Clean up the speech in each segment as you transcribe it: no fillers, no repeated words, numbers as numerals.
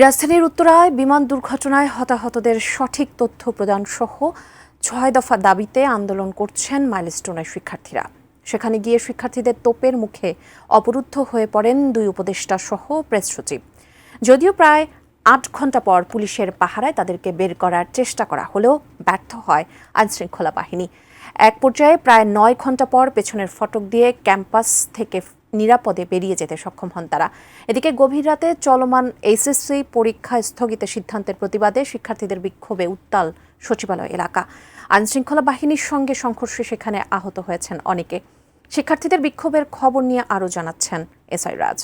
রাজধানীর উত্তরায় বিমান দুর্ঘটনায় হতাহতদের সঠিক তথ্য প্রদান সহ ৬ দফা দাবিতে আন্দোলন করছেন মাইলস্টোনের শিক্ষার্থীরা। সেখানে গিয়ে শিক্ষার্থীদের তোপের মুখে অবরুদ্ধ হয়ে পড়েন ২ উপদেষ্টা সহ প্রেস সচিব। যদিও প্রায় ৮ ঘণ্টা পর পুলিশের পাহারায় তাদেরকে বের করার চেষ্টা করা হলেও ব্যর্থ হয় আইনশৃঙ্খলা বাহিনী। এক পর্যায়ে প্রায় ৯ ঘণ্টা পর পেছনের ফটক দিয়ে ক্যাম্পাস থেকে নিরাপদে বেরিয়ে যেতে সক্ষম হন তারা। এদিকে গভীর রাতে চলমান এইচএসসি পরীক্ষা স্থগিতের সিদ্ধান্তের প্রতিবাদে শিক্ষার্থীদের বিক্ষোভে উত্তাল সচিবালয় এলাকা। আইনশৃঙ্খলা বাহিনীর সঙ্গে সংঘর্ষে সেখানে আহত হয়েছেন অনেকে। শিক্ষার্থীদের বিক্ষোভের খবর নিয়ে আরও জানাচ্ছেন এসআই রাজ।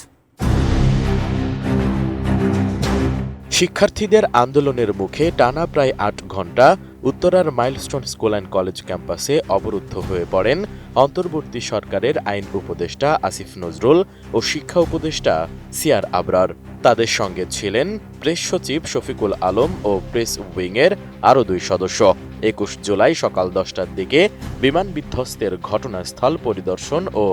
শিক্ষার্থীদের আন্দোলনের মুখে টানা প্রায় ৮ ঘণ্টা উত্তরার মাইলস্টোন স্কুল অ্যান্ড কলেজ ক্যাম্পাসে অবরুদ্ধ হয়ে পড়েন অন্তর্বর্তী সরকারের আইন উপদেষ্টা আসিফ নজরুল ও শিক্ষা উপদেষ্টা সিয়ার আবরার। তাদের সঙ্গে ছিলেন প্রেস সচিব শফিকুল আলম ও প্রেস উইংয়ের আরও ২ সদস্য। ২১ জুলাই সকাল ১০টার দিকে বিমান বিধ্বস্তের ঘটনাস্থল পরিদর্শন ও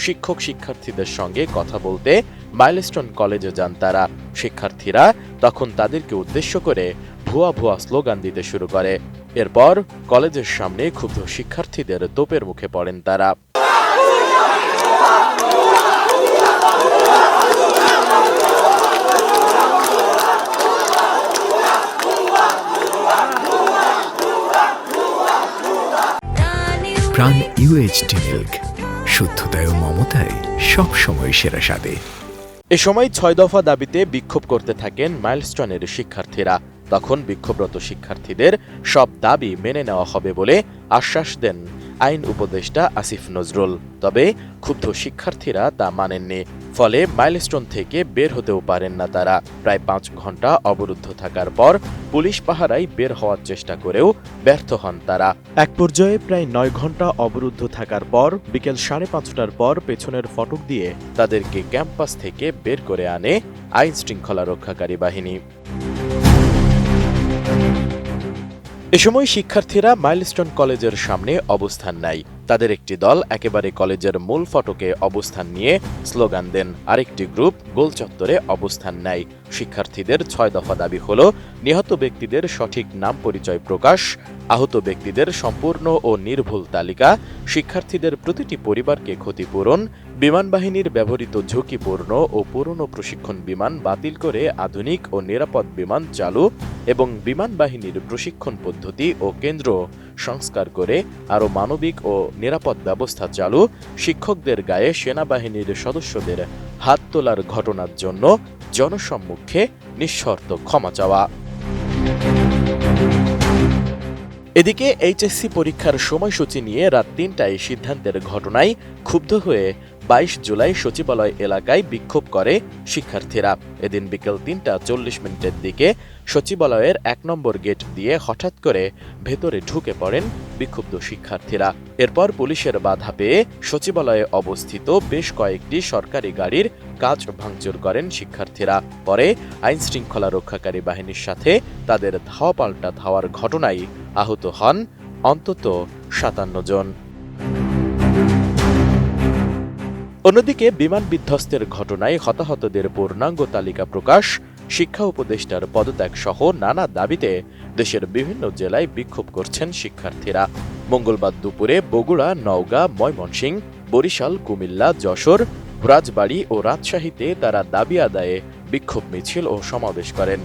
শিক্ষক শিক্ষার্থীদের সঙ্গে কথা বলতে মাইলস্টোন কলেজে যান তারা। শিক্ষার্থীরা তখন তাদেরকে উদ্দেশ্য করে ভুয়া ভুয়া স্লোগান দিতে শুরু করে। এরপর কলেজের সামনে ক্ষুব্ধ শিক্ষার্থীদের তোপের মুখে পড়েন তারা। প্রাণ UHT মিল্ক, শুদ্ধতায় ও মমতায় সবসময় সেরা স্বাদে। এ সময় ৬ দফা দাবিতে বিক্ষোভ করতে থাকেন মাইলস্টোনের শিক্ষার্থীরা। তখন বিক্ষোভরত শিক্ষার্থীদের সব দাবি মেনে নেওয়া হবে বলে আশ্বাস দেন আইন উপদেষ্টা আসিফ নজরুল। তবে ক্ষুব্ধ শিক্ষার্থীরা তা মানেননি। ফলে মাইলস্টোন থেকে বের হতেও পারেন না তারা। প্রায় ৫ ঘণ্টা অবরুদ্ধ থাকার পর পুলিশ পাহারায় বের হওয়ার চেষ্টা করেও ব্যর্থ হন তারা। এক পর্যায়ে প্রায় ৯ ঘণ্টা অবরুদ্ধ থাকার পর বিকেল ৫:৩০টার পর পেছনের ফটক দিয়ে তাদেরকে ক্যাম্পাস থেকে বের করে আনে আইন শৃঙ্খলা রক্ষাকারী বাহিনী। এ সময় শিক্ষার্থীরা মাইলস্টোন কলেজের সামনে অবস্থান নেয়। তাদের একটি দল একেবারে কলেজের মূল ফটকে অবস্থান নিয়ে স্লোগান দেন, আরেকটি গ্রুপ গোল চত্বরে অবস্থান নেয়। শিক্ষার্থীদের ৬ দফা দাবি হল নিহত ব্যক্তিদের সঠিক নাম পরিচয় প্রকাশ, আহত ব্যক্তিদের সম্পূর্ণ ও নির্ভুল তালিকা, শিক্ষার্থীদের প্রতিটি পরিবারকে ক্ষতিপূরণ, বিমান বাহিনীর ব্যবহৃত ঝুঁকিপূর্ণ ও পুরনো প্রশিক্ষণ বিমান বাতিল করে আধুনিক ও নিরাপদ বিমান চালু এবং বিমান বাহিনীর প্রশিক্ষণ পদ্ধতি ও কেন্দ্র সংস্কার করে আরও মানবিক ও নিরাপদ ব্যবস্থা চালু, শিক্ষকদের গায়ে সেনাবাহিনীর সদস্যদের হাত তোলার ঘটনার জন্য জনসম্মুখে নিঃশর্ত ক্ষমা চাওয়া। এদিকে এইচএসসি পরীক্ষার সময়সূচি নিয়ে রাত ৩টায় সিদ্ধান্তের ঘটনায় ক্ষুব্ধ হয়ে ২২ জুলাই সচিবালয় এলাকায় বিক্ষোভ করে শিক্ষার্থীরা। এদিন বিকেল ৩টা ৪০ দিকে সচিবালয়ের ১ নম্বর গেট দিয়ে হঠাৎ করে ভেতরে ঢুকে পড়েন বিক্ষুব্ধ শিক্ষার্থীরা। এরপর পুলিশের বাধা পেয়ে সচিবালয়ে অবস্থিত বেশ কয়েকটি সরকারি গাড়ির কাচ ভাঙচুর করেন শিক্ষার্থীরা। পরে আইনশৃঙ্খলা রক্ষাকারী বাহিনীর সাথে তাদের ধাওয়া পাল্টা ধাওয়ার ঘটনায় আহত হন অন্তত ৫৭ জন। অন্যদিকে বিমান বিধ্বস্তের ঘটনায় হতাহতদের পূর্ণাঙ্গ তালিকা প্রকাশ, শিক্ষা উপদেষ্টার পদত্যাগ সহ নানা দাবিতে দেশের বিভিন্ন জেলায় বিক্ষোভ করছেন শিক্ষার্থীরা। মঙ্গলবার দুপুরে বগুড়া, নওগাঁ, ময়মনসিংহ, বরিশাল, কুমিল্লা, যশোর, রাজবাড়ী ও রাজশাহীতে তারা দাবি আদায়ে বিক্ষোভ মিছিল ও সমাবেশ করেন।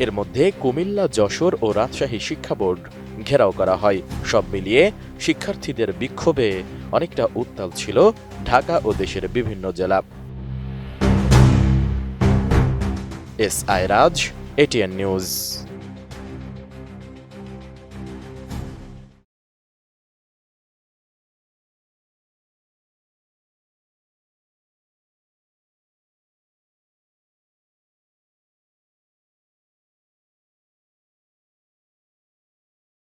এর মধ্যে কুমিল্লা, যশোর ও রাজশাহী শিক্ষা বোর্ড ঘেরাও করা হয়। সব মিলিয়ে শিক্ষার্থীদের বিক্ষোভে অনেকটা উত্তাল ছিল ঢাকা ও দেশের বিভিন্ন জেলা। এসআই রাজ, ATN নিউজ।